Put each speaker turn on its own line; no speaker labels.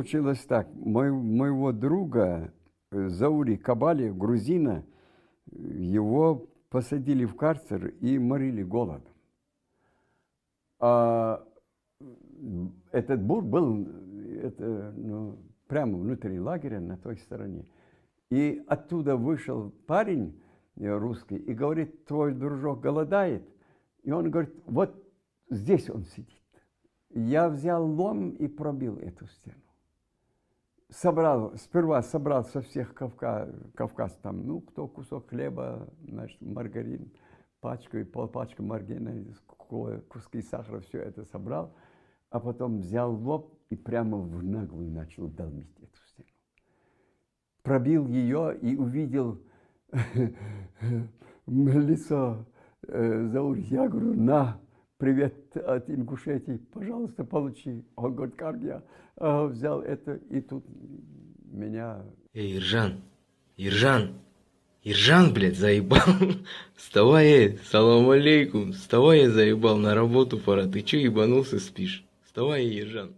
получилось так. Моего друга Заури Кабали, грузина, его посадили в карцер и морили голодом. А этот бур был прямо внутри лагеря, на той стороне. И оттуда вышел парень русский и говорит: твой дружок голодает. И он говорит: вот здесь он сидит. Я взял лом и пробил эту стену. Сперва собрал со всех Кавказ, там, ну, кто кусок хлеба, значит, маргарин, пачку и полпачки маргарина, куски сахара, все это собрал. А потом взял лоб и прямо в наглую начал долбить эту стену. Пробил ее и увидел лицо Заури. Я говорю: на, привет от Ингушетии, пожалуйста, получи. Он говорит: как я? Взял это, и тут меня...
Эй, Ержан, блядь, заебал. Вставай, салам алейкум. Вставай, я заебал, на работу пора. Ты че ебанулся, спишь? Вставай, Ержан.